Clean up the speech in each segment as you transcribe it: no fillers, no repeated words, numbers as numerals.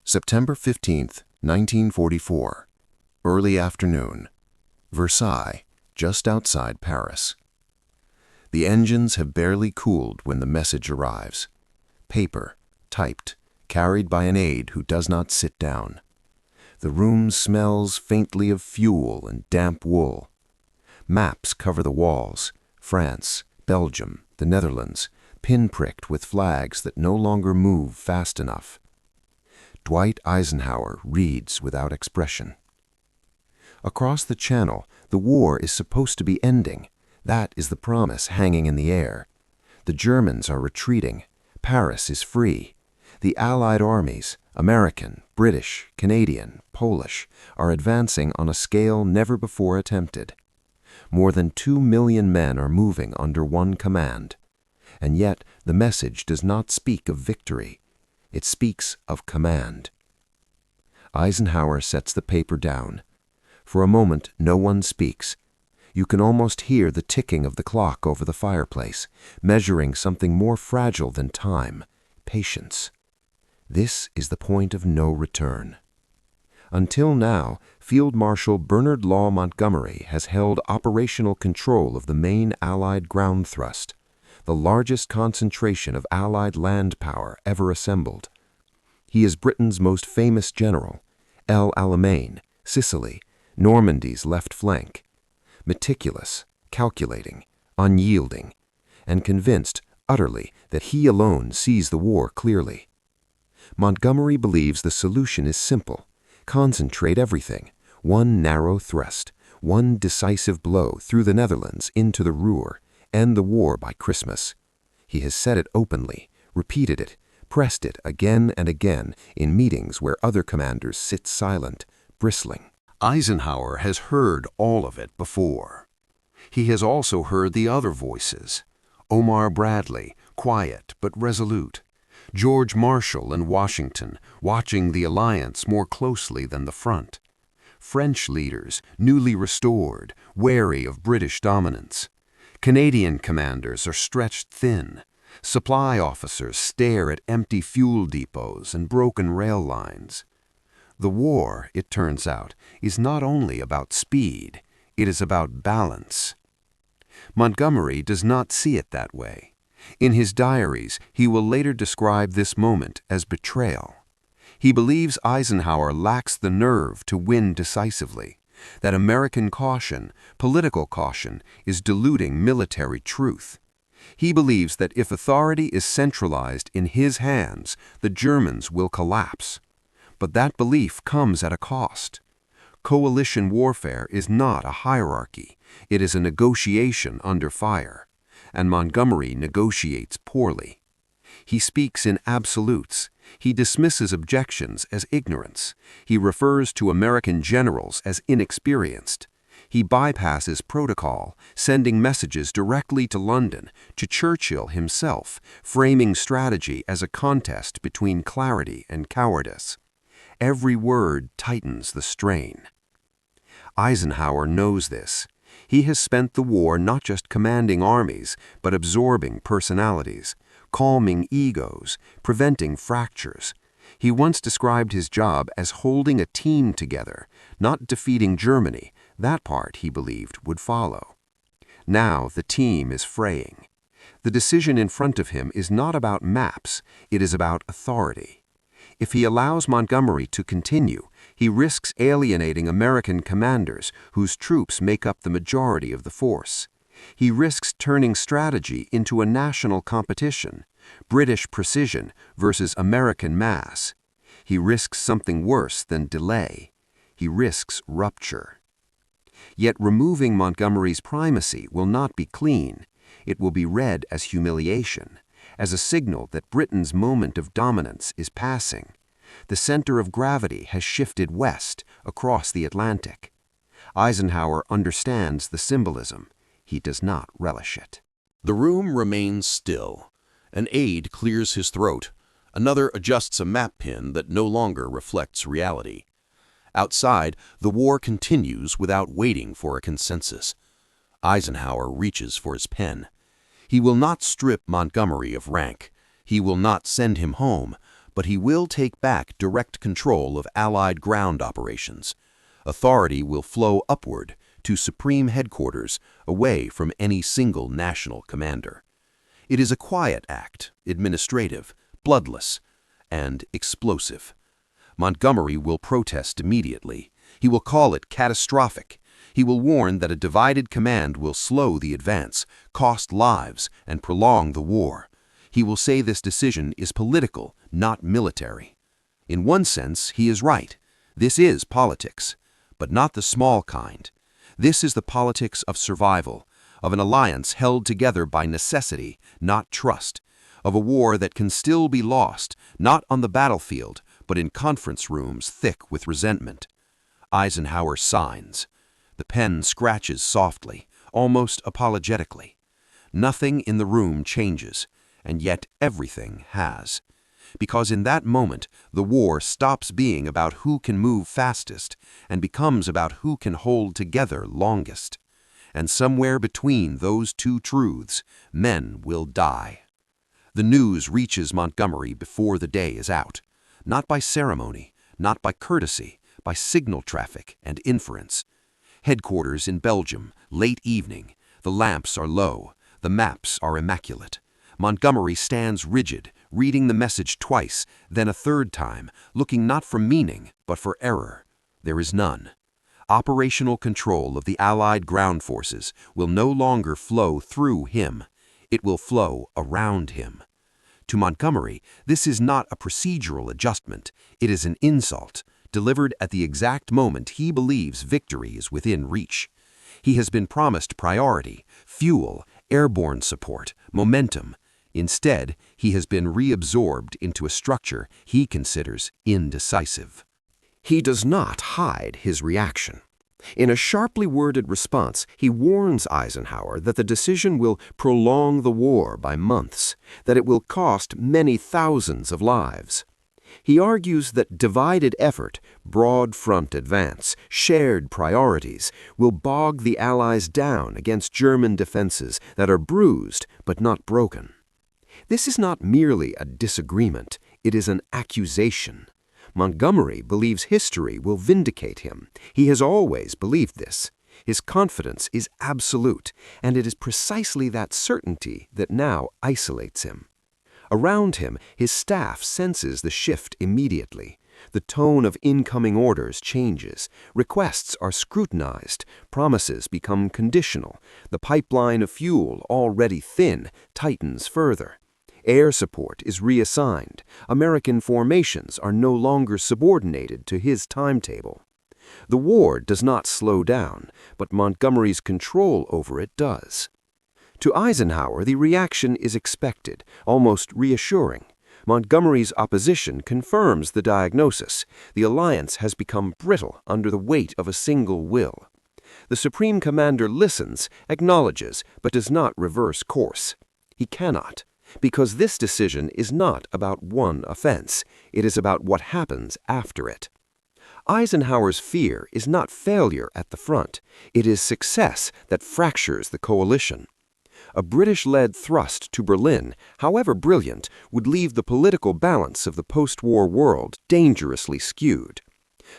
September 15th, 1944. Early afternoon. Versailles, just outside Paris. The engines have barely cooled when the message arrives. Paper, typed, carried by an aide who does not sit down. The room smells faintly of fuel and damp wool. Maps cover the walls: France, Belgium, the Netherlands, pinpricked with flags that no longer move fast enough. Dwight Eisenhower reads without expression. Across the channel, the war is supposed to be ending. That is the promise hanging in the air. The Germans are retreating. Paris is free. The Allied armies, American, British, Canadian, Polish, are advancing on a scale never before attempted. More than 2 million men are moving under one command. And yet the message does not speak of victory. It speaks of command. Eisenhower sets the paper down. For a moment, no one speaks. You can almost hear the ticking of the clock over the fireplace, measuring something more fragile than time: patience. This is the point of no return. Until now, Field Marshal Bernard Montgomery has held operational control of the main Allied ground thrust, the largest concentration of Allied land power ever assembled. He is Britain's most famous general, El Alamein, Sicily, Normandy's left flank. Meticulous, calculating, unyielding, and convinced utterly that he alone sees the war clearly. Montgomery believes the solution is simple: concentrate everything, one narrow thrust, one decisive blow through the Netherlands into the Ruhr, end the war by Christmas. He has said it openly, repeated it, pressed it again and again in meetings where other commanders sit silent, bristling. Eisenhower has heard all of it before. He has also heard the other voices: Omar Bradley, quiet but resolute; George Marshall in Washington, watching the alliance more closely than the front; French leaders, newly restored, wary of British dominance; Canadian commanders are stretched thin; supply officers stare at empty fuel depots and broken rail lines. The war, it turns out, is not only about speed, it is about balance. Montgomery does not see it that way. In his diaries, he will later describe this moment as betrayal. He believes Eisenhower lacks the nerve to win decisively, that American caution, political caution, is diluting military truth. He believes that if authority is centralized in his hands, the Germans will collapse. But that belief comes at a cost. Coalition warfare is not a hierarchy. It is a negotiation under fire. And Montgomery negotiates poorly. He speaks in absolutes. He dismisses objections as ignorance. He refers to American generals as inexperienced. He bypasses protocol, sending messages directly to London, to Churchill himself, framing strategy as a contest between clarity and cowardice. Every word tightens the strain. Eisenhower knows this. He has spent the war not just commanding armies, but absorbing personalities, calming egos, preventing fractures. He once described his job as holding a team together, not defeating Germany. That part, he believed, would follow. Now the team is fraying. The decision in front of him is not about maps, it is about authority. If he allows Montgomery to continue, he risks alienating American commanders whose troops make up the majority of the force. He risks turning strategy into a national competition, British precision versus American mass. He risks something worse than delay. He risks rupture. Yet removing Montgomery's primacy will not be clean. It will be read as humiliation, as a signal that Britain's moment of dominance is passing. The center of gravity has shifted west, across the Atlantic. Eisenhower understands the symbolism. He does not relish it. The room remains still. An aide clears his throat. Another adjusts a map pin that no longer reflects reality. Outside, the war continues without waiting for a consensus. Eisenhower reaches for his pen. He will not strip Montgomery of rank. He will not send him home, but he will take back direct control of Allied ground operations. Authority will flow upward to Supreme Headquarters, away from any single national commander. It is a quiet act, administrative, bloodless, and explosive. Montgomery will protest immediately. He will call it catastrophic. He will warn that a divided command will slow the advance, cost lives, and prolong the war. He will say this decision is political, not military. In one sense, he is right. This is politics, but not the small kind. This is the politics of survival, of an alliance held together by necessity, not trust, of a war that can still be lost, not on the battlefield, but in conference rooms thick with resentment. Eisenhower signs. The pen scratches softly, almost apologetically. Nothing in the room changes, and yet everything has. Because in that moment, the war stops being about who can move fastest and becomes about who can hold together longest. And somewhere between those two truths, men will die. The news reaches Montgomery before the day is out, not by ceremony, not by courtesy, by signal traffic and inference. Headquarters in Belgium, late evening. The lamps are low, the maps are immaculate. Montgomery stands rigid, reading the message twice, then a third time, looking not for meaning, but for error. There is none. Operational control of the Allied ground forces will no longer flow through him. It will flow around him. To Montgomery, this is not a procedural adjustment. It is an insult, delivered at the exact moment he believes victory is within reach. He has been promised priority, fuel, airborne support, momentum. Instead, he has been reabsorbed into a structure he considers indecisive. He does not hide his reaction. In a sharply worded response, he warns Eisenhower that the decision will prolong the war by months, that it will cost many thousands of lives. He argues that divided effort, broad front advance, shared priorities will bog the Allies down against German defenses that are bruised but not broken. This is not merely a disagreement, it is an accusation. Montgomery believes history will vindicate him. He has always believed this. His confidence is absolute, and it is precisely that certainty that now isolates him. Around him, his staff senses the shift immediately. The tone of incoming orders changes. Requests are scrutinized. Promises become conditional. The pipeline of fuel, already thin, tightens further. Air support is reassigned. American formations are no longer subordinated to his timetable. The war does not slow down, but Montgomery's control over it does. To Eisenhower, the reaction is expected, almost reassuring. Montgomery's opposition confirms the diagnosis. The alliance has become brittle under the weight of a single will. The Supreme Commander listens, acknowledges, but does not reverse course. He cannot, because this decision is not about one offense. It is about what happens after it. Eisenhower's fear is not failure at the front. It is success that fractures the coalition. A British-led thrust to Berlin, however brilliant, would leave the political balance of the post-war world dangerously skewed.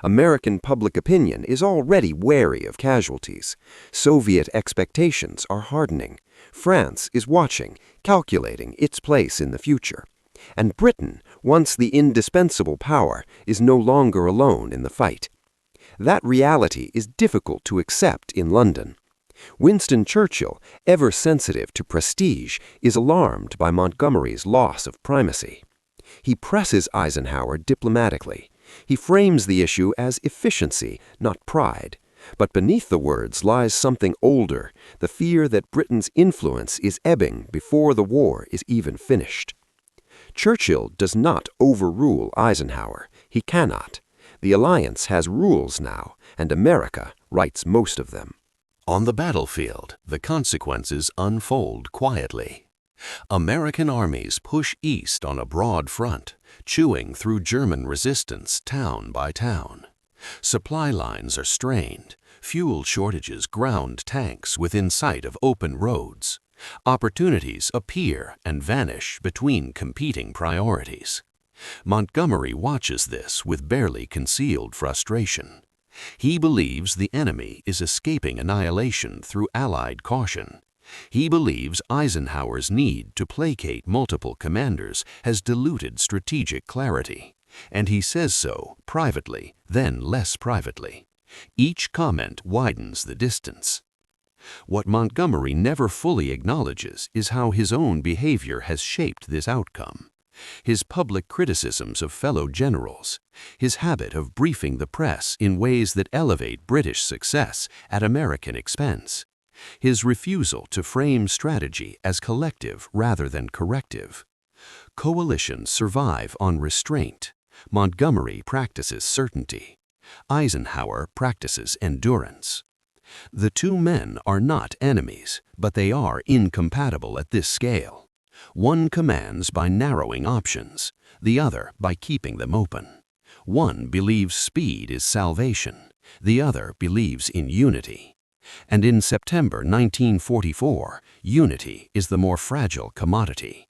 American public opinion is already wary of casualties. Soviet expectations are hardening. France is watching, calculating its place in the future. And Britain, once the indispensable power, is no longer alone in the fight. That reality is difficult to accept in London. Winston Churchill, ever sensitive to prestige, is alarmed by Montgomery's loss of primacy. He presses Eisenhower diplomatically. He frames the issue as efficiency, not pride. But beneath the words lies something older, the fear that Britain's influence is ebbing before the war is even finished. Churchill does not overrule Eisenhower. He cannot. The alliance has rules now, and America writes most of them. On the battlefield, the consequences unfold quietly. American armies push east on a broad front, chewing through German resistance town by town. Supply lines are strained. Fuel shortages ground tanks within sight of open roads. Opportunities appear and vanish between competing priorities. Montgomery watches this with barely concealed frustration. He believes the enemy is escaping annihilation through Allied caution. He believes Eisenhower's need to placate multiple commanders has diluted strategic clarity, and he says so privately, then less privately. Each comment widens the distance. What Montgomery never fully acknowledges is how his own behavior has shaped this outcome. His public criticisms of fellow generals, his habit of briefing the press in ways that elevate British success at American expense, his refusal to frame strategy as collective rather than corrective. Coalitions survive on restraint. Montgomery practices certainty. Eisenhower practices endurance. The two men are not enemies, but they are incompatible at this scale. One commands by narrowing options, the other by keeping them open. One believes speed is salvation, the other believes in unity. And in September 1944, unity is the more fragile commodity.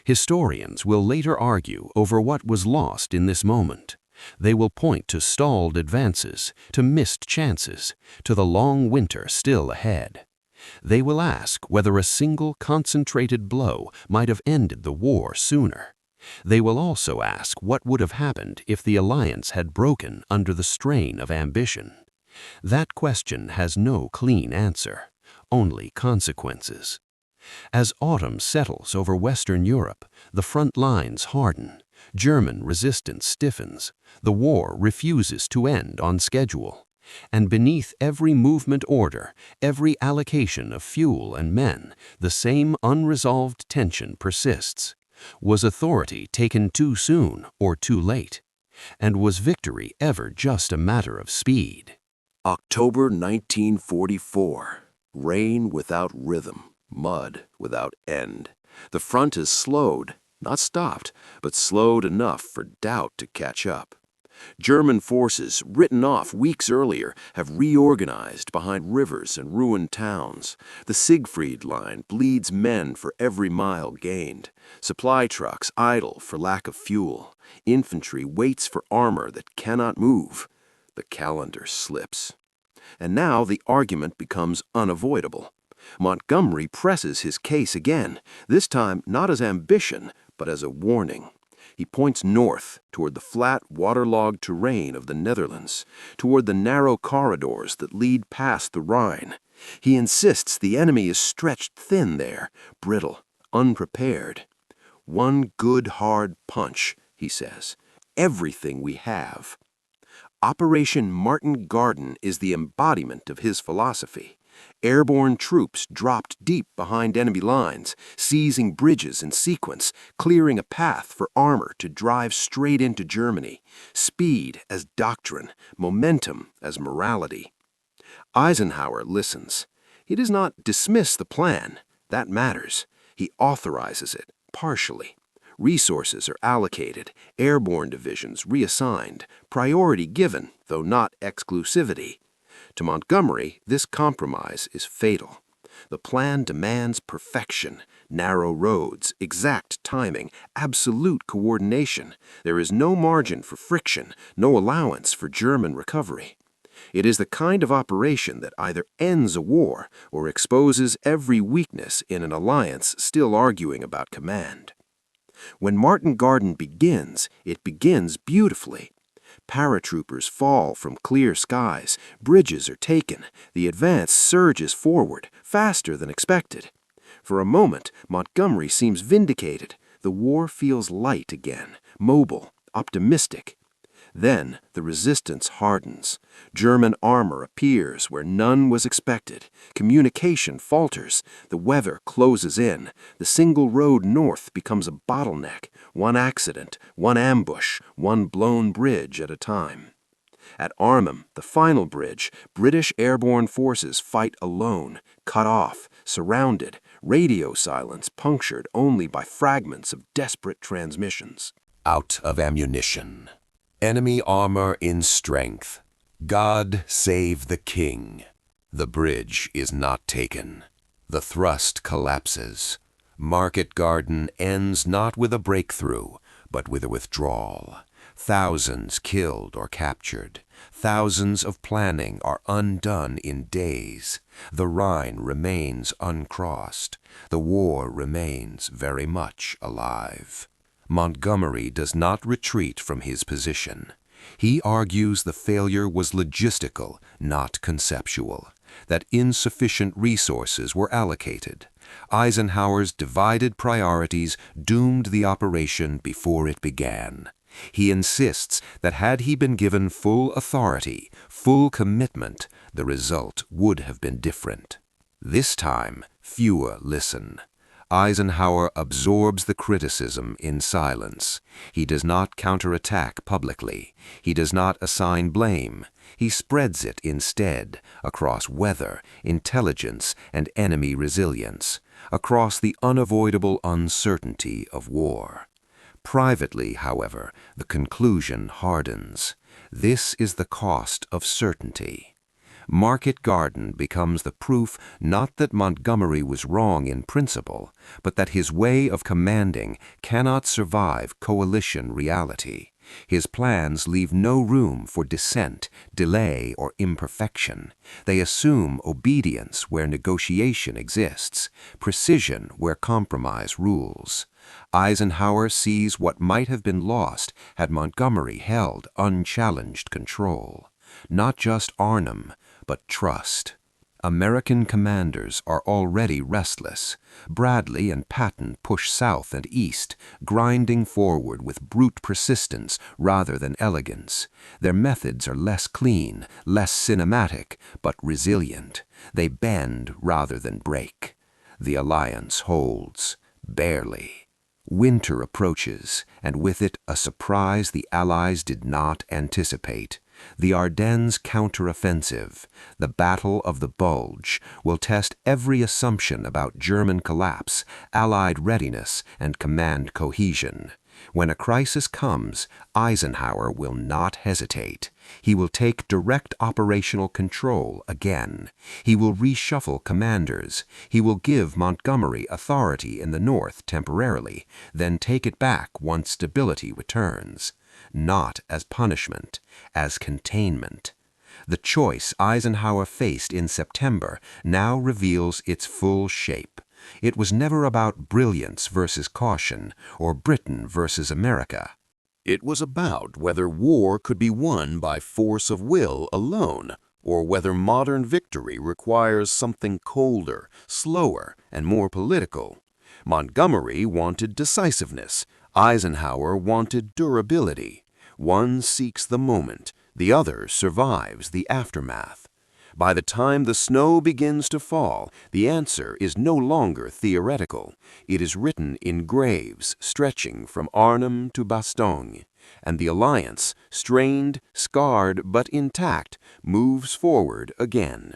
Historians will later argue over what was lost in this moment. They will point to stalled advances, to missed chances, to the long winter still ahead. They will ask whether a single concentrated blow might have ended the war sooner. They will also ask what would have happened if the alliance had broken under the strain of ambition. That question has no clean answer, only consequences. As autumn settles over Western Europe, the front lines harden. German resistance stiffens. The war refuses to end on schedule. And beneath every movement order, every allocation of fuel and men, the same unresolved tension persists. Was authority taken too soon or too late? And was victory ever just a matter of speed? October 1944. Rain without rhythm, mud without end. The front is slowed, not stopped, but slowed enough for doubt to catch up. German forces, written off weeks earlier, have reorganized behind rivers and ruined towns. The Siegfried Line bleeds men for every mile gained. Supply trucks idle for lack of fuel. Infantry waits for armor that cannot move. The calendar slips. And now the argument becomes unavoidable. Montgomery presses his case again, this time not as ambition, but as a warning. He points north, toward the flat, waterlogged terrain of the Netherlands, toward the narrow corridors that lead past the Rhine. He insists the enemy is stretched thin there, brittle, unprepared. One good hard punch, he says. Everything we have. Operation Martin Garden is the embodiment of his philosophy. Airborne troops dropped deep behind enemy lines, seizing bridges in sequence, clearing a path for armor to drive straight into Germany. Speed as doctrine, momentum as morality. Eisenhower listens. He does not dismiss the plan. That matters. He authorizes it, partially. Resources are allocated, airborne divisions reassigned, priority given, though not exclusivity. To Montgomery, this compromise is fatal. The plan demands perfection, narrow roads, exact timing, absolute coordination. There is no margin for friction, no allowance for German recovery. It is the kind of operation that either ends a war or exposes every weakness in an alliance still arguing about command. When Martin Garden begins, it begins beautifully. Paratroopers fall from clear skies, bridges are taken, the advance surges forward, faster than expected. For a moment, Montgomery seems vindicated. The war feels light again, mobile, optimistic. Then the resistance hardens. German armor appears where none was expected. Communication falters. The weather closes in. The single road north becomes a bottleneck. One accident, one ambush, one blown bridge at a time. At Arnhem, the final bridge, British airborne forces fight alone, cut off, surrounded, radio silence punctured only by fragments of desperate transmissions. Out of ammunition. Enemy armor in strength. God save the king. The bridge is not taken. The thrust collapses. Market Garden ends not with a breakthrough, but with a withdrawal. Thousands killed or captured. Thousands of planning are undone in days. The Rhine remains uncrossed. The war remains very much alive. Montgomery does not retreat from his position. He argues the failure was logistical, not conceptual, that insufficient resources were allocated. Eisenhower's divided priorities doomed the operation before it began. He insists that had he been given full authority, full commitment, the result would have been different. This time, fewer listen. Eisenhower absorbs the criticism in silence. He does not counterattack publicly. He does not assign blame. He spreads it instead across weather, intelligence, and enemy resilience, across the unavoidable uncertainty of war. Privately, however, the conclusion hardens. This is the cost of certainty. Market Garden becomes the proof not that Montgomery was wrong in principle, but that his way of commanding cannot survive coalition reality. His plans leave no room for dissent, delay, or imperfection. They assume obedience where negotiation exists, precision where compromise rules. Eisenhower sees what might have been lost had Montgomery held unchallenged control. Not just Arnhem, but trust. American commanders are already restless. Bradley and Patton push south and east, grinding forward with brute persistence rather than elegance. Their methods are less clean, less cinematic, but resilient. They bend rather than break. The alliance holds, barely. Winter approaches, and with it a surprise the Allies did not anticipate. The Ardennes counteroffensive, the Battle of the Bulge, will test every assumption about German collapse, Allied readiness, and command cohesion. When a crisis comes, Eisenhower will not hesitate. He will take direct operational control again. He will reshuffle commanders. He will give Montgomery authority in the north temporarily, then take it back once stability returns. Not as punishment, as containment. The choice Eisenhower faced in September now reveals its full shape. It was never about brilliance versus caution, or Britain versus America. It was about whether war could be won by force of will alone, or whether modern victory requires something colder, slower, and more political. Montgomery wanted decisiveness. Eisenhower wanted durability. One seeks the moment, the other survives the aftermath. By the time the snow begins to fall, the answer is no longer theoretical. It is written in graves stretching from Arnhem to Bastogne, and the alliance, strained, scarred, but intact, moves forward again.